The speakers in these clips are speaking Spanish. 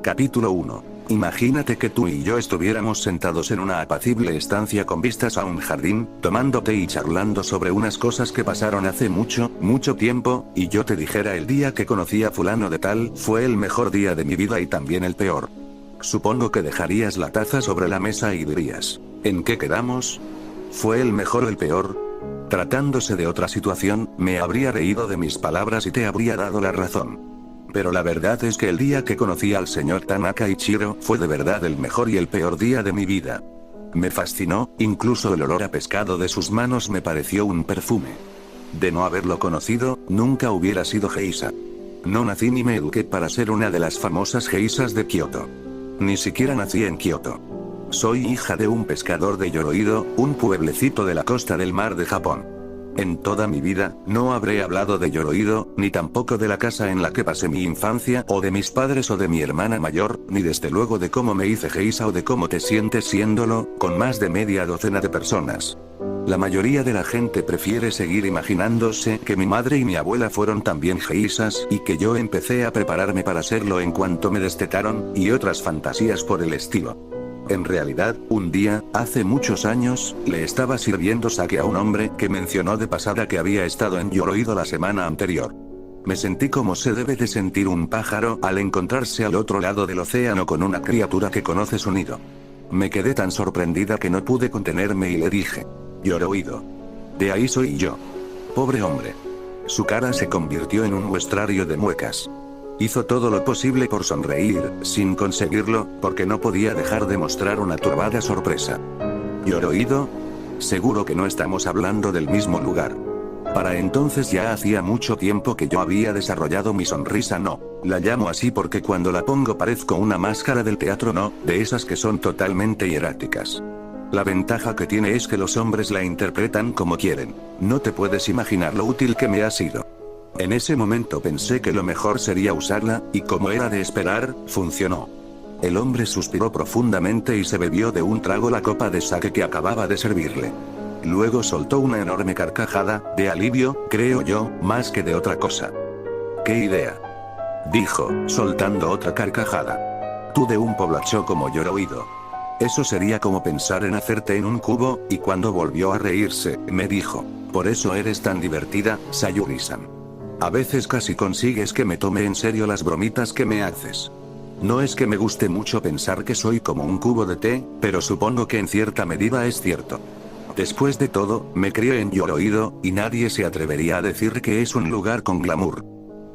Capítulo 1. Imagínate que tú y yo estuviéramos sentados en una apacible estancia con vistas a un jardín, tomando té y charlando sobre unas cosas que pasaron hace mucho, mucho tiempo, y yo te dijera el día que conocí a fulano de tal fue el mejor día de mi vida y también el peor. Supongo que dejarías la taza sobre la mesa y dirías, ¿en qué quedamos? ¿Fue el mejor o el peor? Tratándose de otra situación, me habría reído de mis palabras y te habría dado la razón. Pero la verdad es que el día que conocí al señor Tanaka Ichiro fue de verdad el mejor y el peor día de mi vida. Me fascinó, incluso el olor a pescado de sus manos me pareció un perfume. De no haberlo conocido, nunca hubiera sido geisha. No nací ni me eduqué para ser una de las famosas geishas de Kioto. Ni siquiera nací en Kioto. Soy hija de un pescador de Yoroido, un pueblecito de la costa del mar de Japón. En toda mi vida, no habré hablado de Yoroido, ni tampoco de la casa en la que pasé mi infancia, o de mis padres o de mi hermana mayor, ni desde luego de cómo me hice geisha o de cómo te sientes siéndolo, con más de media docena de personas. La mayoría de la gente prefiere seguir imaginándose que mi madre y mi abuela fueron también geishas y que yo empecé a prepararme para serlo en cuanto me destetaron, y otras fantasías por el estilo. En realidad, un día, hace muchos años, le estaba sirviendo sake a un hombre que mencionó de pasada que había estado en Yoroido la semana anterior. Me sentí como se debe de sentir un pájaro al encontrarse al otro lado del océano con una criatura que conoce su nido. Me quedé tan sorprendida que no pude contenerme y le dije, Yoroido. De ahí soy yo. Pobre hombre. Su cara se convirtió en un muestrario de muecas. Hizo todo lo posible por sonreír, sin conseguirlo, porque no podía dejar de mostrar una turbada sorpresa. ¿Yoroido? Seguro que no estamos hablando del mismo lugar. Para entonces ya hacía mucho tiempo que yo había desarrollado mi sonrisa no. La llamo así porque cuando la pongo parezco una máscara del teatro no, de esas que son totalmente hieráticas. La ventaja que tiene es que los hombres la interpretan como quieren. No te puedes imaginar lo útil que me ha sido. En ese momento pensé que lo mejor sería usarla, y como era de esperar, funcionó. El hombre suspiró profundamente y se bebió de un trago la copa de sake que acababa de servirle. Luego soltó una enorme carcajada, de alivio, creo yo, más que de otra cosa. ¡Qué idea!, dijo, soltando otra carcajada. Tú de un poblacho como Yoroido. Eso sería como pensar en hacerte en un cubo, y cuando volvió a reírse, me dijo, por eso eres tan divertida, Sayuri-san. A veces casi consigues que me tome en serio las bromitas que me haces. No es que me guste mucho pensar que soy como un cubo de té, pero supongo que en cierta medida es cierto. Después de todo, me crié en Yoroido, y nadie se atrevería a decir que es un lugar con glamour.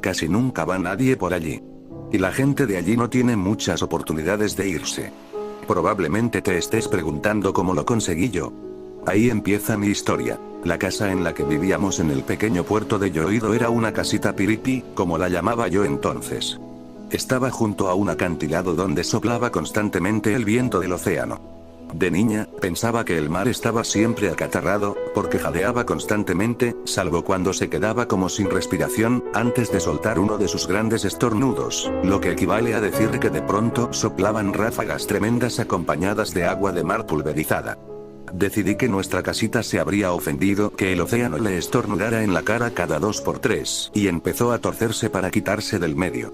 Casi nunca va nadie por allí. Y la gente de allí no tiene muchas oportunidades de irse. Probablemente te estés preguntando cómo lo conseguí yo. Ahí empieza mi historia. La casa en la que vivíamos en el pequeño puerto de Yoroido era una casita piripi, como la llamaba yo entonces. Estaba junto a un acantilado donde soplaba constantemente el viento del océano. De niña, pensaba que el mar estaba siempre acatarrado, porque jadeaba constantemente, salvo cuando se quedaba como sin respiración, antes de soltar uno de sus grandes estornudos, lo que equivale a decir que de pronto soplaban ráfagas tremendas acompañadas de agua de mar pulverizada. Decidí que nuestra casita se habría ofendido que el océano le estornudara en la cara cada 2 por 3, y empezó a torcerse para quitarse del medio.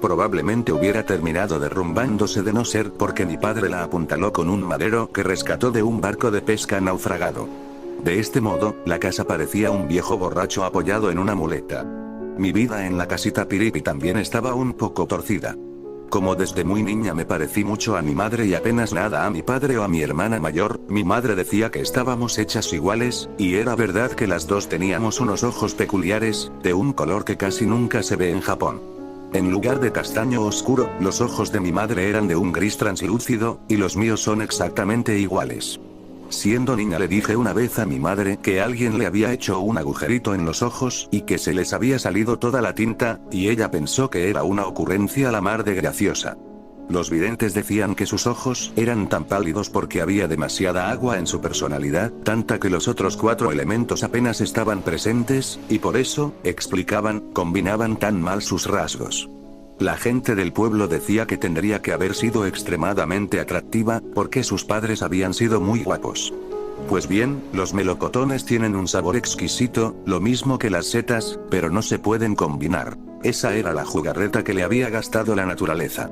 Probablemente hubiera terminado derrumbándose de no ser porque mi padre la apuntaló con un madero que rescató de un barco de pesca naufragado. De este modo, la casa parecía un viejo borracho apoyado en una muleta. Mi vida en la casita piripi también estaba un poco torcida. Como desde muy niña me parecí mucho a mi madre y apenas nada a mi padre o a mi hermana mayor, mi madre decía que estábamos hechas iguales, y era verdad que las dos teníamos unos ojos peculiares, de un color que casi nunca se ve en Japón. En lugar de castaño oscuro, los ojos de mi madre eran de un gris translúcido, y los míos son exactamente iguales. Siendo niña le dije una vez a mi madre que alguien le había hecho un agujerito en los ojos y que se les había salido toda la tinta, y ella pensó que era una ocurrencia a la mar de graciosa. Los videntes decían que sus ojos eran tan pálidos porque había demasiada agua en su personalidad, tanta que los otros 4 elementos apenas estaban presentes, y por eso, explicaban, combinaban tan mal sus rasgos. La gente del pueblo decía que tendría que haber sido extremadamente atractiva, porque sus padres habían sido muy guapos. Pues bien, los melocotones tienen un sabor exquisito, lo mismo que las setas, pero no se pueden combinar. Esa era la jugarreta que le había gastado la naturaleza.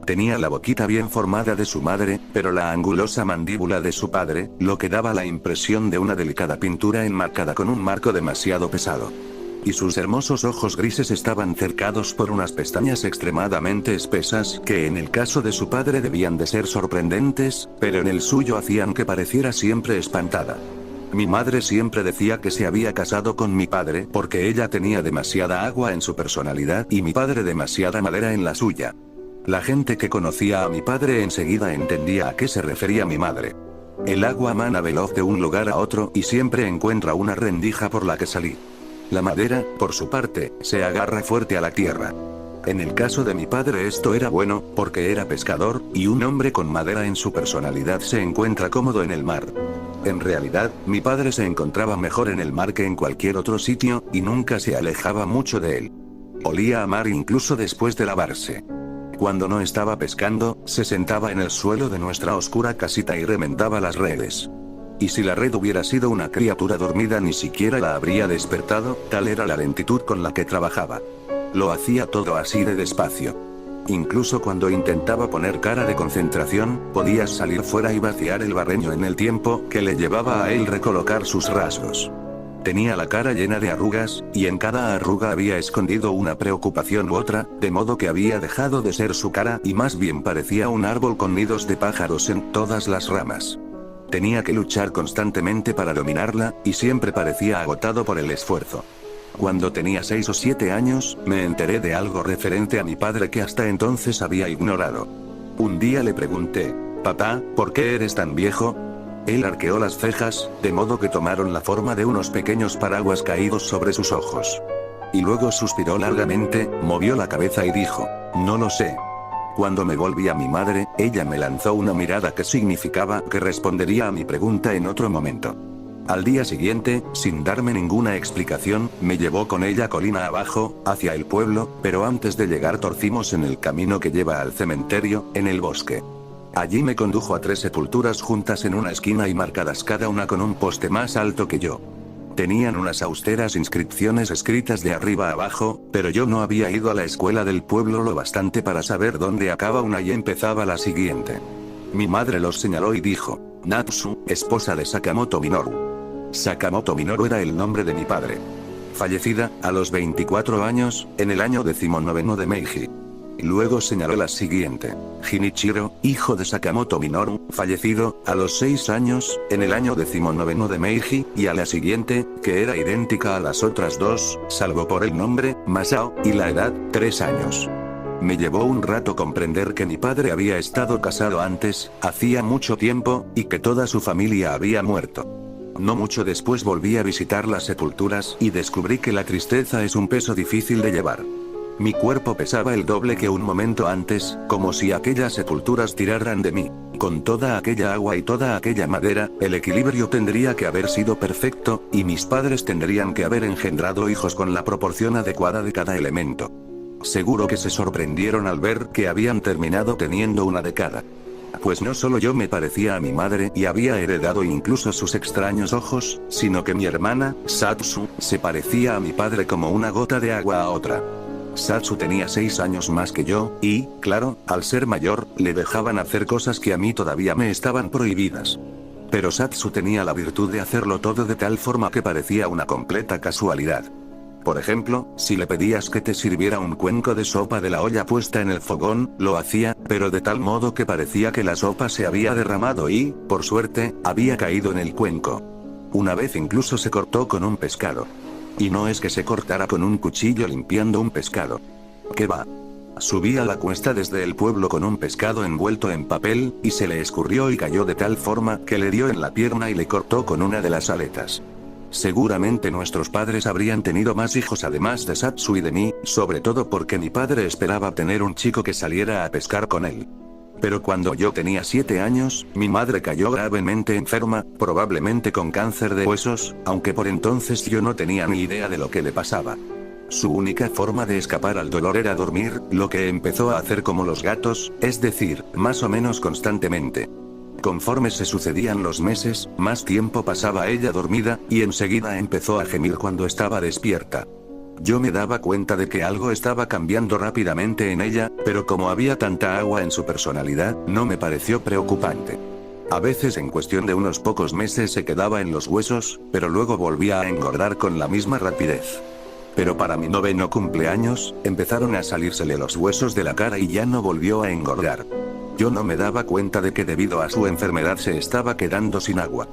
Tenía la boquita bien formada de su madre, pero la angulosa mandíbula de su padre, lo que daba la impresión de una delicada pintura enmarcada con un marco demasiado pesado. Y sus hermosos ojos grises estaban cercados por unas pestañas extremadamente espesas que en el caso de su padre debían de ser sorprendentes, pero en el suyo hacían que pareciera siempre espantada. Mi madre siempre decía que se había casado con mi padre porque ella tenía demasiada agua en su personalidad y mi padre demasiada madera en la suya. La gente que conocía a mi padre enseguida entendía a qué se refería mi madre. El agua mana veloz de un lugar a otro y siempre encuentra una rendija por la que salir. La madera, por su parte, se agarra fuerte a la tierra. En el caso de mi padre esto era bueno, porque era pescador, y un hombre con madera en su personalidad se encuentra cómodo en el mar. En realidad, mi padre se encontraba mejor en el mar que en cualquier otro sitio, y nunca se alejaba mucho de él. Olía a mar incluso después de lavarse. Cuando no estaba pescando, se sentaba en el suelo de nuestra oscura casita y remendaba las redes. Y si la red hubiera sido una criatura dormida ni siquiera la habría despertado, tal era la lentitud con la que trabajaba. Lo hacía todo así de despacio. Incluso cuando intentaba poner cara de concentración, podías salir fuera y vaciar el barreño en el tiempo que le llevaba a él recolocar sus rasgos. Tenía la cara llena de arrugas, y en cada arruga había escondido una preocupación u otra, de modo que había dejado de ser su cara y más bien parecía un árbol con nidos de pájaros en todas las ramas. Tenía que luchar constantemente para dominarla, y siempre parecía agotado por el esfuerzo. Cuando tenía 6 o 7 años, me enteré de algo referente a mi padre que hasta entonces había ignorado. Un día le pregunté, «Papá, ¿por qué eres tan viejo?». Él arqueó las cejas, de modo que tomaron la forma de unos pequeños paraguas caídos sobre sus ojos. Y luego suspiró largamente, movió la cabeza y dijo, «No lo sé». Cuando me volví a mi madre, ella me lanzó una mirada que significaba que respondería a mi pregunta en otro momento. Al día siguiente, sin darme ninguna explicación, me llevó con ella colina abajo, hacia el pueblo, pero antes de llegar torcimos en el camino que lleva al cementerio, en el bosque. Allí me condujo a 3 sepulturas juntas en una esquina y marcadas cada una con un poste más alto que yo. Tenían unas austeras inscripciones escritas de arriba a abajo, pero yo no había ido a la escuela del pueblo lo bastante para saber dónde acaba una y empezaba la siguiente. Mi madre los señaló y dijo, «Natsu, esposa de Sakamoto Minoru». Sakamoto Minoru era el nombre de mi padre. Fallecida, a los 24 años, en el año 19 de Meiji. Luego señaló la siguiente. Shinichiro, hijo de Sakamoto Minoru, fallecido, a los 6 años, en el año 19 de Meiji, y a la siguiente, que era idéntica a las otras dos, salvo por el nombre, Masao, y la edad, 3 años. Me llevó un rato comprender que mi padre había estado casado antes, hacía mucho tiempo, y que toda su familia había muerto. No mucho después volví a visitar las sepulturas y descubrí que la tristeza es un peso difícil de llevar. Mi cuerpo pesaba el doble que un momento antes, como si aquellas sepulturas tiraran de mí. Con toda aquella agua y toda aquella madera, el equilibrio tendría que haber sido perfecto, y mis padres tendrían que haber engendrado hijos con la proporción adecuada de cada elemento. Seguro que se sorprendieron al ver que habían terminado teniendo una de cada. Pues no solo yo me parecía a mi madre y había heredado incluso sus extraños ojos, sino que mi hermana, Satsu, se parecía a mi padre como una gota de agua a otra. Satsu tenía 6 años más que yo, y, claro, al ser mayor, le dejaban hacer cosas que a mí todavía me estaban prohibidas. Pero Satsu tenía la virtud de hacerlo todo de tal forma que parecía una completa casualidad. Por ejemplo, si le pedías que te sirviera un cuenco de sopa de la olla puesta en el fogón, lo hacía, pero de tal modo que parecía que la sopa se había derramado y, por suerte, había caído en el cuenco. Una vez incluso se cortó con un pescado. Y no es que se cortara con un cuchillo limpiando un pescado. ¿Qué va? Subí a la cuesta desde el pueblo con un pescado envuelto en papel, y se le escurrió y cayó de tal forma que le dio en la pierna y le cortó con una de las aletas. Seguramente nuestros padres habrían tenido más hijos además de Satsu y de mí, sobre todo porque mi padre esperaba tener un chico que saliera a pescar con él. Pero cuando yo tenía 7 años, mi madre cayó gravemente enferma, probablemente con cáncer de huesos, aunque por entonces yo no tenía ni idea de lo que le pasaba. Su única forma de escapar al dolor era dormir, lo que empezó a hacer como los gatos, es decir, más o menos constantemente. Conforme se sucedían los meses, más tiempo pasaba ella dormida, y enseguida empezó a gemir cuando estaba despierta. Yo me daba cuenta de que algo estaba cambiando rápidamente en ella, pero como había tanta agua en su personalidad, no me pareció preocupante. A veces en cuestión de unos pocos meses se quedaba en los huesos, pero luego volvía a engordar con la misma rapidez. Pero para mi 9º cumpleaños, empezaron a salírsele los huesos de la cara y ya no volvió a engordar. Yo no me daba cuenta de que debido a su enfermedad se estaba quedando sin agua.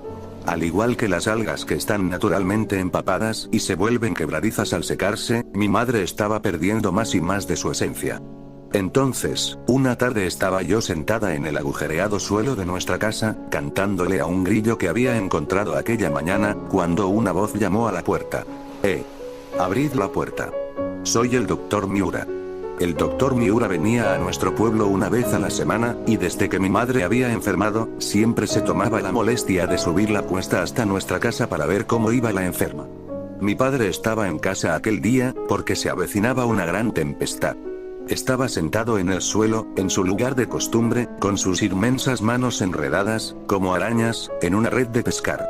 Al igual que las algas que están naturalmente empapadas y se vuelven quebradizas al secarse, mi madre estaba perdiendo más y más de su esencia. Entonces, una tarde estaba yo sentada en el agujereado suelo de nuestra casa, cantándole a un grillo que había encontrado aquella mañana, cuando una voz llamó a la puerta. Abrid la puerta. Soy el Dr. Miura. El Dr. Miura venía a nuestro pueblo una vez a la semana, y desde que mi madre había enfermado, siempre se tomaba la molestia de subir la cuesta hasta nuestra casa para ver cómo iba la enferma. Mi padre estaba en casa aquel día, porque se avecinaba una gran tempestad. Estaba sentado en el suelo, en su lugar de costumbre, con sus inmensas manos enredadas, como arañas, en una red de pescar.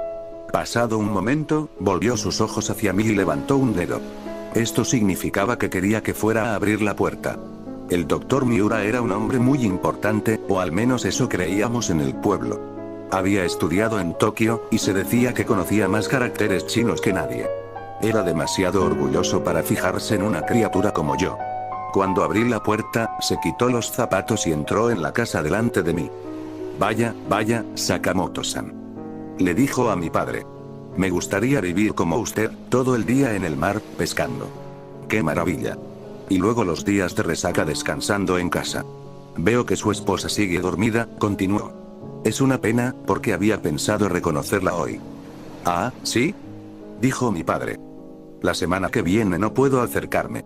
Pasado un momento, volvió sus ojos hacia mí y levantó un dedo. Esto significaba que quería que fuera a abrir la puerta. El Dr. Miura era un hombre muy importante, o al menos eso creíamos en el pueblo. Había estudiado en Tokio, y se decía que conocía más caracteres chinos que nadie. Era demasiado orgulloso para fijarse en una criatura como yo. Cuando abrí la puerta, se quitó los zapatos y entró en la casa delante de mí. Vaya, Sakamoto-san. Le dijo a mi padre. Me gustaría vivir como usted, todo el día en el mar, pescando. ¡Qué maravilla! Y luego los días de resaca descansando en casa. Veo que su esposa sigue dormida, continuó. Es una pena, porque había pensado reconocerla hoy. Ah, ¿sí? Dijo mi padre. La semana que viene no puedo acercarme.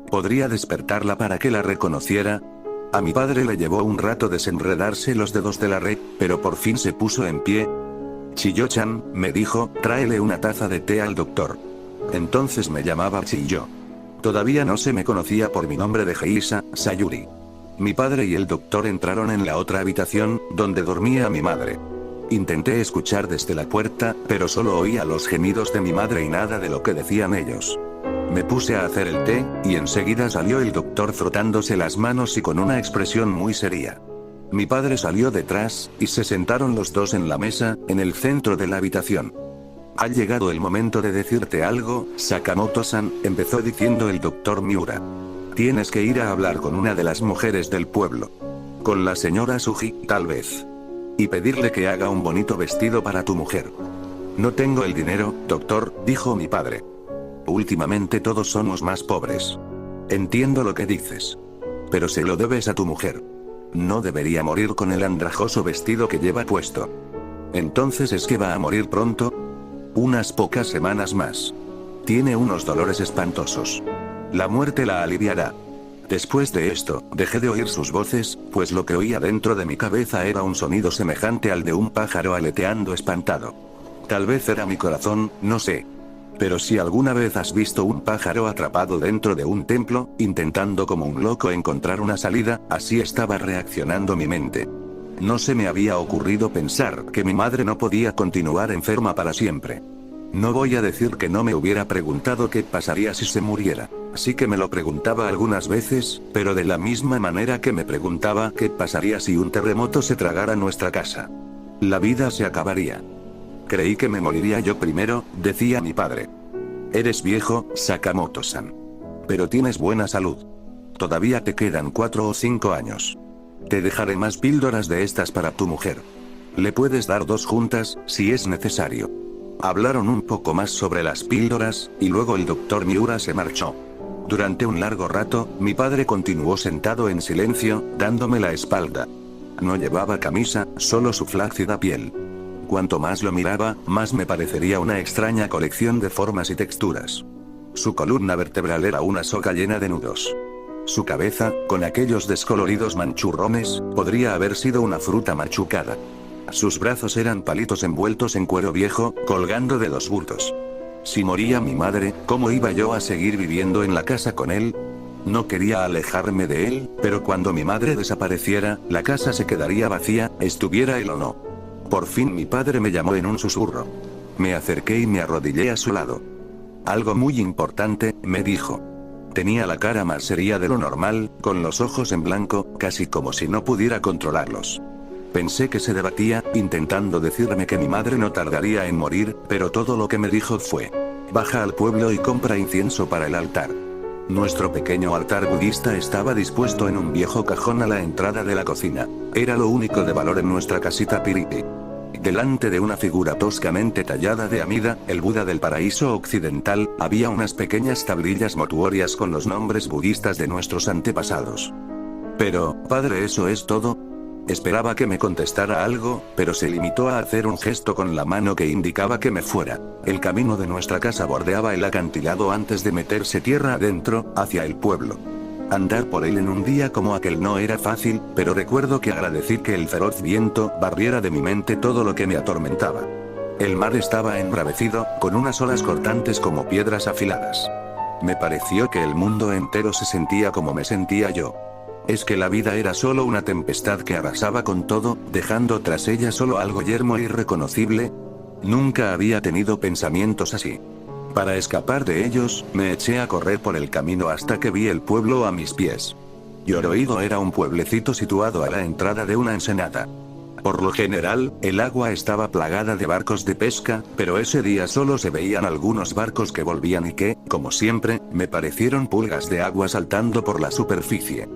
¿Podría despertarla para que la reconociera? A mi padre le llevó un rato desenredarse los dedos de la red, pero por fin se puso en pie. Chiyo-chan, me dijo, tráele una taza de té al doctor. Entonces me llamaba Chiyo. Todavía no se me conocía por mi nombre de Heisa, Sayuri. Mi padre y el doctor entraron en la otra habitación, donde dormía mi madre. Intenté escuchar desde la puerta, pero solo oía los gemidos de mi madre y nada de lo que decían ellos. Me puse a hacer el té, y enseguida salió el doctor frotándose las manos y con una expresión muy seria. Mi padre salió detrás, y se sentaron los dos en la mesa, en el centro de la habitación. Ha llegado el momento de decirte algo, Sakamoto-san, empezó diciendo el Dr. Miura. Tienes que ir a hablar con una de las mujeres del pueblo. Con la señora Suji, tal vez. Y pedirle que haga un bonito vestido para tu mujer. No tengo el dinero, doctor, dijo mi padre. Últimamente todos somos más pobres. Entiendo lo que dices. Pero se lo debes a tu mujer. No debería morir con el andrajoso vestido que lleva puesto. Entonces ¿es que va a morir pronto? Unas pocas semanas más. Tiene unos dolores espantosos. La muerte la aliviará. Después de esto, dejé de oír sus voces, pues lo que oía dentro de mi cabeza era un sonido semejante al de un pájaro aleteando espantado. Tal vez era mi corazón, no sé. Pero si alguna vez has visto un pájaro atrapado dentro de un templo, intentando como un loco encontrar una salida, así estaba reaccionando mi mente. No se me había ocurrido pensar que mi madre no podía continuar enferma para siempre. No voy a decir que no me hubiera preguntado qué pasaría si se muriera. Sí que me lo preguntaba algunas veces, pero de la misma manera que me preguntaba qué pasaría si un terremoto se tragara nuestra casa. La vida se acabaría. Creí que me moriría yo primero, decía mi padre. Eres viejo, Sakamoto-san. Pero tienes buena salud. Todavía te quedan 4 o 5 años. Te dejaré más píldoras de estas para tu mujer. Le puedes dar 2 juntas, si es necesario. Hablaron un poco más sobre las píldoras, y luego el Dr. Miura se marchó. Durante un largo rato, mi padre continuó sentado en silencio, dándome la espalda. No llevaba camisa, solo su flácida piel. Cuanto más lo miraba, más me parecería una extraña colección de formas y texturas. Su columna vertebral era una soga llena de nudos. Su cabeza, con aquellos descoloridos manchurrones, podría haber sido una fruta machucada. Sus brazos eran palitos envueltos en cuero viejo, colgando de 2 bultos. Si moría mi madre, ¿cómo iba yo a seguir viviendo en la casa con él? No quería alejarme de él, pero cuando mi madre desapareciera, la casa se quedaría vacía, estuviera él o no. Por fin mi padre me llamó en un susurro. Me acerqué y me arrodillé a su lado. Algo muy importante, me dijo. Tenía la cara más seria de lo normal, con los ojos en blanco, casi como si no pudiera controlarlos. Pensé que se debatía, intentando decirme que mi madre no tardaría en morir, pero todo lo que me dijo fue: baja al pueblo y compra incienso para el altar. Nuestro pequeño altar budista estaba dispuesto en un viejo cajón a la entrada de la cocina. Era lo único de valor en nuestra casita piriti. Delante de una figura toscamente tallada de Amida, el Buda del paraíso occidental, había unas pequeñas tablillas mortuorias con los nombres budistas de nuestros antepasados. Pero, padre, ¿eso es todo? Esperaba que me contestara algo, pero se limitó a hacer un gesto con la mano que indicaba que me fuera. El camino de nuestra casa bordeaba el acantilado antes de meterse tierra adentro, hacia el pueblo. Andar por él en un día como aquel no era fácil, pero recuerdo que agradecí que el feroz viento barriera de mi mente todo lo que me atormentaba. El mar estaba embravecido, con unas olas cortantes como piedras afiladas. Me pareció que el mundo entero se sentía como me sentía yo. ¿Es que la vida era solo una tempestad que arrasaba con todo, dejando tras ella solo algo yermo e irreconocible? Nunca había tenido pensamientos así. Para escapar de ellos, me eché a correr por el camino hasta que vi el pueblo a mis pies. Yoroido era un pueblecito situado a la entrada de una ensenada. Por lo general, el agua estaba plagada de barcos de pesca, pero ese día solo se veían algunos barcos que volvían y que, como siempre, me parecieron pulgas de agua saltando por la superficie.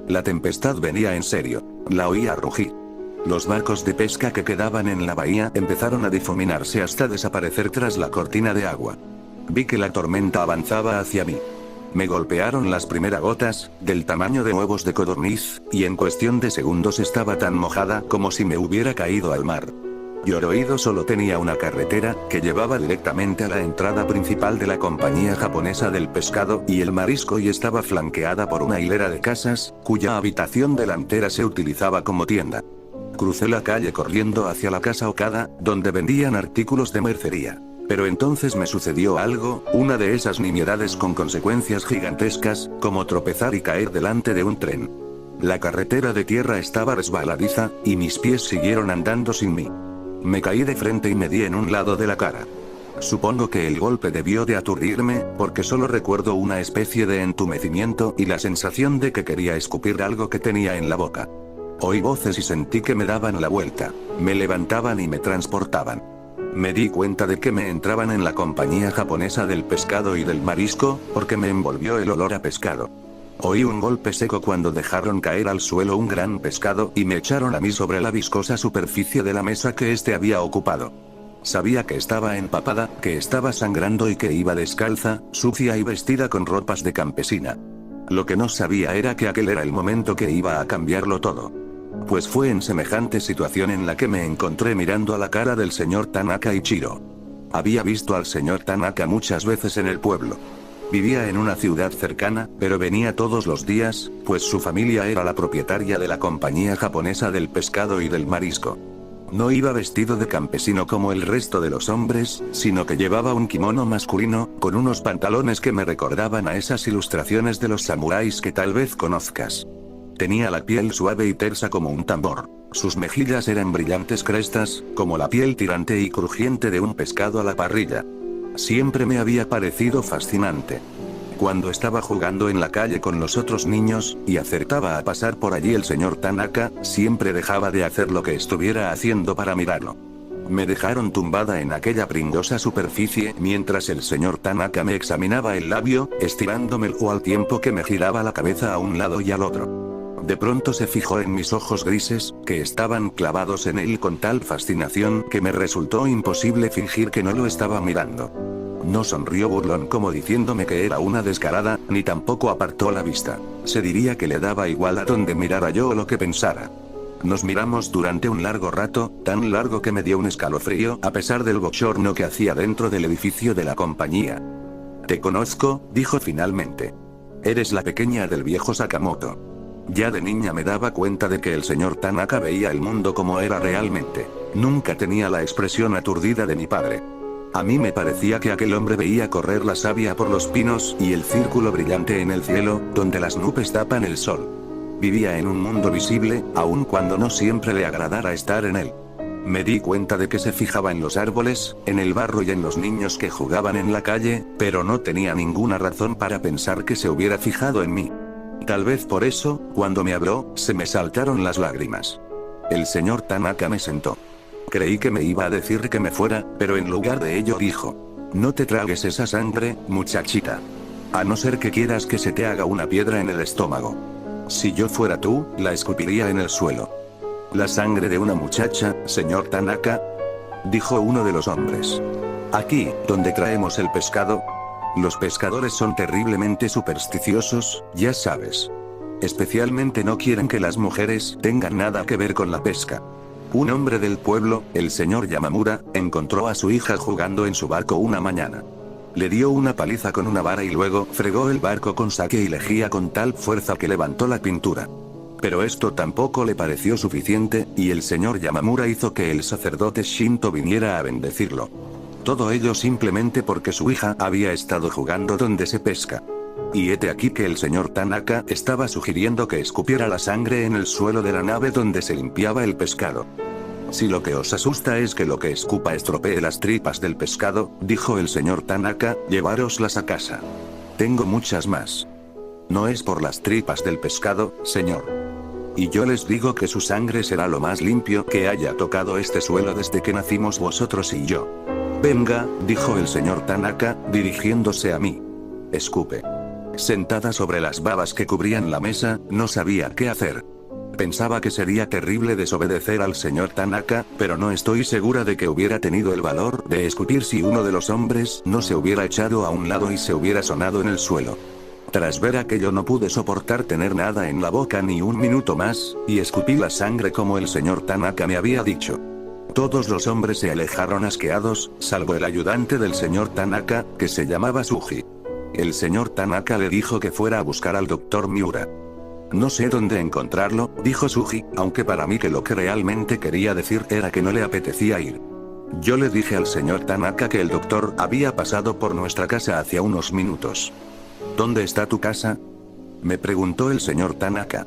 La tempestad venía en serio. La oía rugir. Los barcos de pesca que quedaban en la bahía empezaron a difuminarse hasta desaparecer tras la cortina de agua. Vi que la tormenta avanzaba hacia mí. Me golpearon las primeras gotas, del tamaño de huevos de codorniz, y en cuestión de segundos estaba tan mojada como si me hubiera caído al mar. Yoroido solo tenía una carretera, que llevaba directamente a la entrada principal de la compañía japonesa del pescado y el marisco, y estaba flanqueada por una hilera de casas, cuya habitación delantera se utilizaba como tienda. Crucé la calle corriendo hacia la casa Okada, donde vendían artículos de mercería. Pero entonces me sucedió algo, una de esas nimiedades con consecuencias gigantescas, como tropezar y caer delante de un tren. La carretera de tierra estaba resbaladiza, y mis pies siguieron andando sin mí. Me caí de frente y me di en un lado de la cara. Supongo que el golpe debió de aturdirme, porque solo recuerdo una especie de entumecimiento y la sensación de que quería escupir algo que tenía en la boca. Oí voces y sentí que me daban la vuelta, me levantaban y me transportaban. Me di cuenta de que me entraban en la compañía japonesa del pescado y del marisco, porque me envolvió el olor a pescado. Oí un golpe seco cuando dejaron caer al suelo un gran pescado y me echaron a mí sobre la viscosa superficie de la mesa que éste había ocupado. Sabía que estaba empapada, que estaba sangrando y que iba descalza, sucia y vestida con ropas de campesina. Lo que no sabía era que aquel era el momento que iba a cambiarlo todo. Pues fue en semejante situación en la que me encontré mirando a la cara del señor Tanaka Ichiro. Había visto al señor Tanaka muchas veces en el pueblo. Vivía en una ciudad cercana, pero venía todos los días, pues su familia era la propietaria de la compañía japonesa del pescado y del marisco. No iba vestido de campesino como el resto de los hombres, sino que llevaba un kimono masculino, con unos pantalones que me recordaban a esas ilustraciones de los samuráis que tal vez conozcas. Tenía la piel suave y tersa como un tambor. Sus mejillas eran brillantes crestas, como la piel tirante y crujiente de un pescado a la parrilla. Siempre me había parecido fascinante. Cuando estaba jugando en la calle con los otros niños, y acertaba a pasar por allí el señor Tanaka, siempre dejaba de hacer lo que estuviera haciendo para mirarlo. Me dejaron tumbada en aquella pringosa superficie mientras el señor Tanaka me examinaba el labio, estirándomelo al tiempo que me giraba la cabeza a un lado y al otro. De pronto se fijó en mis ojos grises, que estaban clavados en él con tal fascinación que me resultó imposible fingir que no lo estaba mirando. No sonrió burlón como diciéndome que era una descarada, ni tampoco apartó la vista. Se diría que le daba igual a donde mirara yo o lo que pensara. Nos miramos durante un largo rato, tan largo que me dio un escalofrío a pesar del bochorno que hacía dentro del edificio de la compañía. «Te conozco», dijo finalmente. «Eres la pequeña del viejo Sakamoto». Ya de niña me daba cuenta de que el señor Tanaka veía el mundo como era realmente. Nunca tenía la expresión aturdida de mi padre. A mí me parecía que aquel hombre veía correr la savia por los pinos y el círculo brillante en el cielo, donde las nubes tapan el sol. Vivía en un mundo visible, aun cuando no siempre le agradara estar en él. Me di cuenta de que se fijaba en los árboles, en el barro y en los niños que jugaban en la calle, pero no tenía ninguna razón para pensar que se hubiera fijado en mí. Tal vez por eso, cuando me habló, se me saltaron las lágrimas. El señor Tanaka me sentó. Creí que me iba a decir que me fuera, pero en lugar de ello dijo: no te tragues esa sangre, muchachita. A no ser que quieras que se te haga una piedra en el estómago. Si yo fuera tú, la escupiría en el suelo. La sangre de una muchacha, señor Tanaka, dijo uno de los hombres. Aquí, donde traemos el pescado. Los pescadores son terriblemente supersticiosos, ya sabes. Especialmente no quieren que las mujeres tengan nada que ver con la pesca. Un hombre del pueblo, el señor Yamamura, encontró a su hija jugando en su barco una mañana. Le dio una paliza con una vara y luego fregó el barco con sake y lejía con tal fuerza que levantó la pintura. Pero esto tampoco le pareció suficiente, y el señor Yamamura hizo que el sacerdote Shinto viniera a bendecirlo. Todo ello simplemente porque su hija había estado jugando donde se pesca. Y hete aquí que el señor Tanaka estaba sugiriendo que escupiera la sangre en el suelo de la nave donde se limpiaba el pescado. Si lo que os asusta es que lo que escupa estropee las tripas del pescado, dijo el señor Tanaka, llevároslas a casa. Tengo muchas más. No es por las tripas del pescado, señor. Y yo les digo que su sangre será lo más limpio que haya tocado este suelo desde que nacimos vosotros y yo. Venga, dijo el señor Tanaka, dirigiéndose a mí. Escupe. Sentada sobre las babas que cubrían la mesa, no sabía qué hacer. Pensaba que sería terrible desobedecer al señor Tanaka, pero no estoy segura de que hubiera tenido el valor de escupir si uno de los hombres no se hubiera echado a un lado y se hubiera sonado en el suelo. Tras ver aquello no pude soportar tener nada en la boca ni un minuto más, y escupí la sangre como el señor Tanaka me había dicho. Todos los hombres se alejaron asqueados, salvo el ayudante del señor Tanaka, que se llamaba Suji. El señor Tanaka le dijo que fuera a buscar al doctor Miura. No sé dónde encontrarlo, dijo Suji, aunque para mí que lo que realmente quería decir era que no le apetecía ir. Yo le dije al señor Tanaka que el doctor había pasado por nuestra casa hace unos minutos. ¿Dónde está tu casa?, me preguntó el señor Tanaka.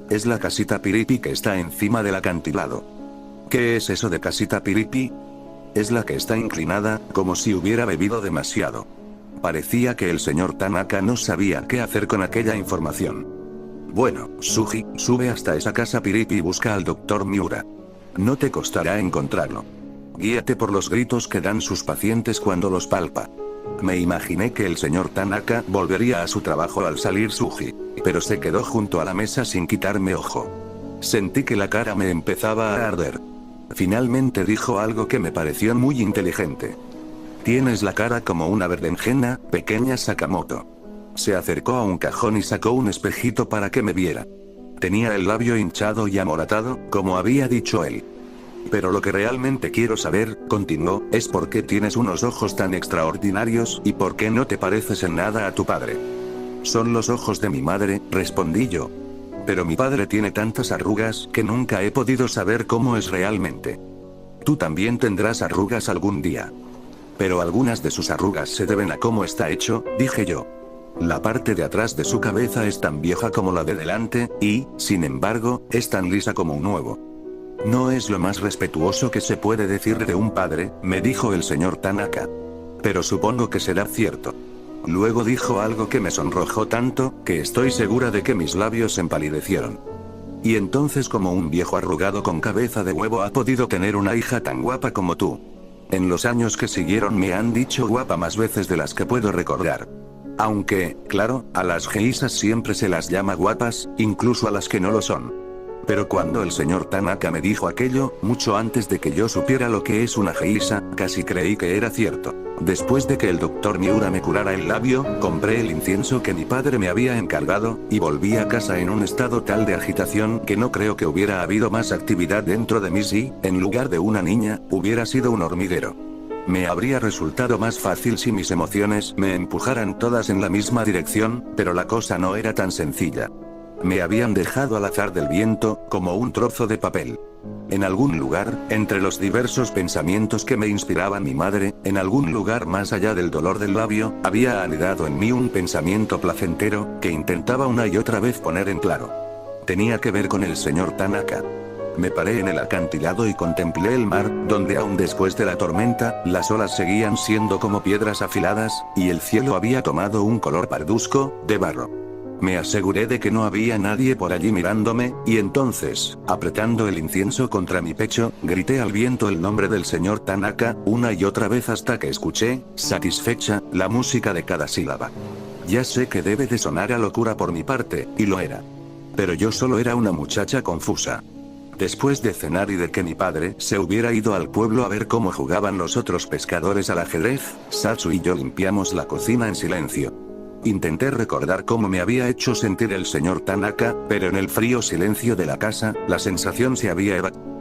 Es la casita Piripi que está encima del acantilado. ¿Qué es eso de casita Piripi? Es la que está inclinada, como si hubiera bebido demasiado. Parecía que el señor Tanaka no sabía qué hacer con aquella información. Bueno, Suji, sube hasta esa casa Piripi y busca al doctor Miura. No te costará encontrarlo. Guíate por los gritos que dan sus pacientes cuando los palpa. Me imaginé que el señor Tanaka volvería a su trabajo al salir Suji, pero se quedó junto a la mesa sin quitarme ojo. Sentí que la cara me empezaba a arder. Finalmente dijo algo que me pareció muy inteligente. Tienes la cara como una berenjena, pequeña Sakamoto. Se acercó a un cajón y sacó un espejito para que me viera. Tenía el labio hinchado y amoratado, como había dicho él. Pero lo que realmente quiero saber, continuó, es por qué tienes unos ojos tan extraordinarios y por qué no te pareces en nada a tu padre. Son los ojos de mi madre, respondí yo. Pero mi padre tiene tantas arrugas que nunca he podido saber cómo es realmente. Tú también tendrás arrugas algún día. Pero algunas de sus arrugas se deben a cómo está hecho, dije yo. La parte de atrás de su cabeza es tan vieja como la de delante, y, sin embargo, es tan lisa como un huevo. No es lo más respetuoso que se puede decir de un padre, me dijo el señor Tanaka. Pero supongo que será cierto. Luego dijo algo que me sonrojó tanto, que estoy segura de que mis labios empalidecieron. Y entonces, ¿cómo un viejo arrugado con cabeza de huevo ha podido tener una hija tan guapa como tú? En los años que siguieron me han dicho guapa más veces de las que puedo recordar. Aunque, claro, a las geisas siempre se las llama guapas, incluso a las que no lo son. Pero cuando el señor Tanaka me dijo aquello, mucho antes de que yo supiera lo que es una geisha, casi creí que era cierto. Después de que el doctor Miura me curara el labio, compré el incienso que mi padre me había encargado, y volví a casa en un estado tal de agitación que no creo que hubiera habido más actividad dentro de mí si, en lugar de una niña, hubiera sido un hormiguero. Me habría resultado más fácil si mis emociones me empujaran todas en la misma dirección, pero la cosa no era tan sencilla. Me habían dejado al azar del viento, como un trozo de papel. En algún lugar, entre los diversos pensamientos que me inspiraba mi madre, en algún lugar más allá del dolor del labio, había anidado en mí un pensamiento placentero, que intentaba una y otra vez poner en claro. Tenía que ver con el señor Tanaka. Me paré en el acantilado y contemplé el mar, donde aún después de la tormenta, las olas seguían siendo como piedras afiladas, y el cielo había tomado un color parduzco, de barro. Me aseguré de que no había nadie por allí mirándome, y entonces, apretando el incienso contra mi pecho, grité al viento el nombre del señor Tanaka, una y otra vez hasta que escuché, satisfecha, la música de cada sílaba. Ya sé que debe de sonar a locura por mi parte, y lo era. Pero yo solo era una muchacha confusa. Después de cenar y de que mi padre se hubiera ido al pueblo a ver cómo jugaban los otros pescadores al ajedrez, Satsu y yo limpiamos la cocina en silencio. Intenté recordar cómo me había hecho sentir el señor Tanaka, pero en el frío silencio de la casa, la sensación se había evaporado.